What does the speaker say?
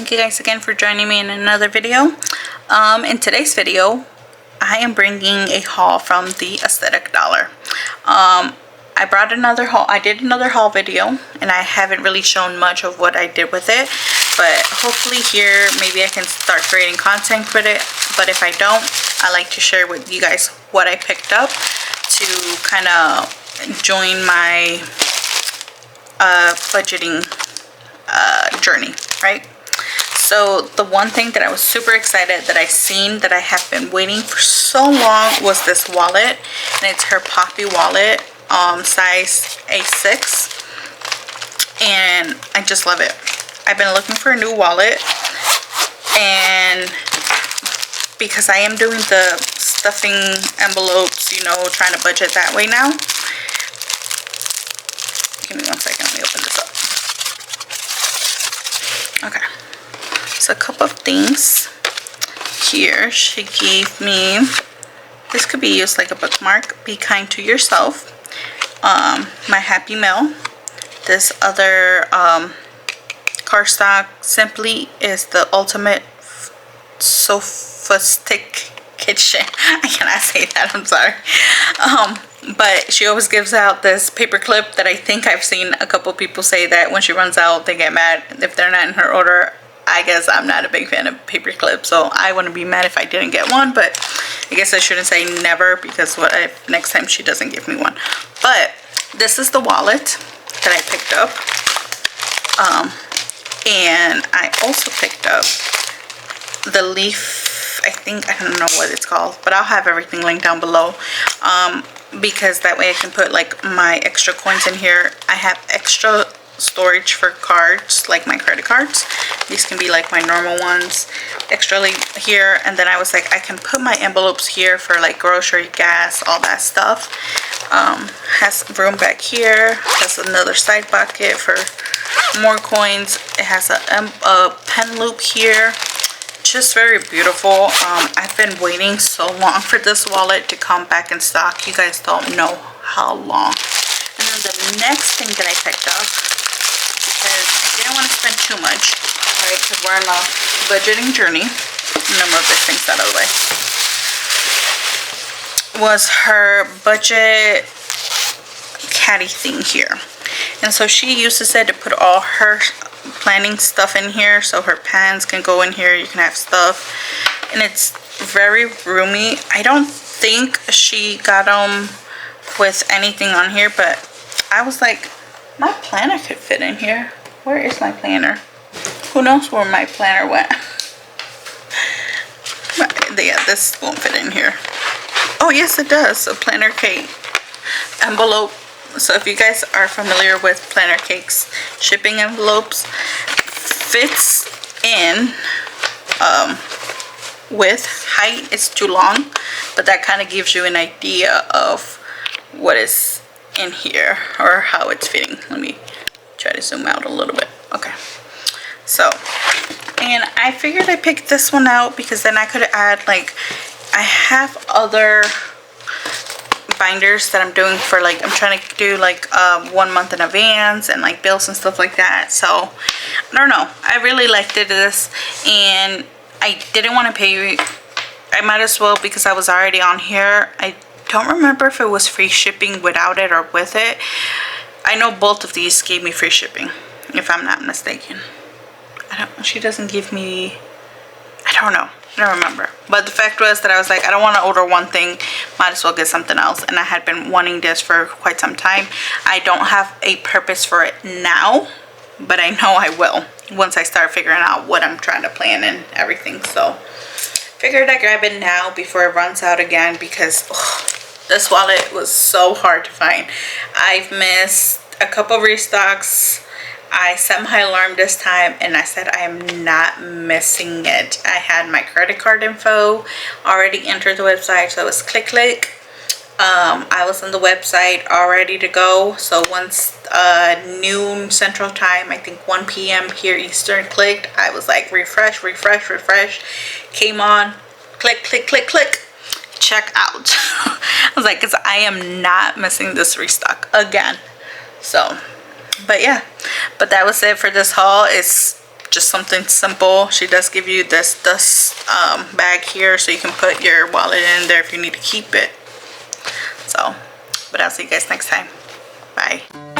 thank you guys again for joining me in another video. In today's video, I am bringing a haul from the Aesthetic Dollar. I brought another haul. I did another haul video, and I haven't really shown much of what I did with it. But hopefully here, maybe I can start creating content with it. But if I don't, I like to share with you guys what I picked up to kind of join my budgeting journey, right? So the one thing that I was super excited that I seen that I have been waiting for so long was this wallet, and it's her Poppy wallet, size A6, and I just love it. I've been looking for a new wallet, and because I am doing the stuffing envelopes, you know, trying to budget that way now. Give me 1 second, let me open this up. Okay, so a couple of things here. She gave me, this could be used like a bookmark, Be Kind to Yourself, my Happy Mail. This other cardstock, Simply is the ultimate sophistication. I cannot say that, I'm sorry. But she always gives out this paper clip that I think I've seen a couple people say that when she runs out they get mad if they're not in her order. I guess I'm not a big fan of paper clips, so I wouldn't be mad if I didn't get one, but I guess I shouldn't say never, because what if next time she doesn't give me one. But this is the wallet that I picked up, and I also picked up the leaf, I don't know what it's called, but I'll have everything linked down below, because that way I can put like my extra coins in here. I have extra storage for cards, like my credit cards. These can be like my normal ones, extra here, and then I was like, I can put my envelopes here for like grocery, gas, all that stuff. Has room back here, has another side pocket for more coins. It has a pen loop here. Just very beautiful. I've been waiting so long for this wallet to come back in stock. You guys don't know how long. And then the next thing that I picked up, because I didn't want to spend too much, right, because we're on a budgeting journey. Let me move these things out of the way. Was her budget caddy thing here. And so she uses it to put all her planning stuff in here, so her pens can go in here. You can have stuff, and it's very roomy. I don't think she got them with anything on here, but I was like, my planner could fit in here. Where is my planner? Who knows where my planner went? But yeah, this won't fit in here. Oh yes, it does. A planner cake envelope. So if you guys are familiar with planner cakes, shipping envelopes, fits in with height. It's too long, but that kind of gives you an idea of what is in here or how it's fitting. Let me try to zoom out a little bit. Okay, so, and I figured I picked this one out because then I could add, like, I have other binders that I'm doing for, like, I'm trying to do like 1 month in advance and like bills and stuff like that. So I don't know, I really liked this, and I didn't want to pay. I might as well, because I was already on here. I don't remember if it was free shipping without it or with it. I know both of these gave me free shipping, if I'm not mistaken. She doesn't give me, I don't know, I don't remember. But the fact was that I was like, I don't want to order one thing, might as well get something else. And I had been wanting this for quite some time. I don't have a purpose for it now, but I know I will once I start figuring out what I'm trying to plan and everything. So figured I'd grab it now before it runs out again, because this wallet was so hard to find. I've missed a couple restocks. I set my alarm this time, and I said I am not missing it. I had my credit card info already entered the website, so it was click. I was on the website all ready to go. So once noon Central Time, I think 1 p.m. here Eastern clicked, I was like refresh, came on, click, check out. I was like, because I am not missing this restock again. So, but yeah, but that was it for this haul. It's just something simple. She does give you this dust bag here, so you can put your wallet in there if you need to keep it. So, but I'll see you guys next time. Bye.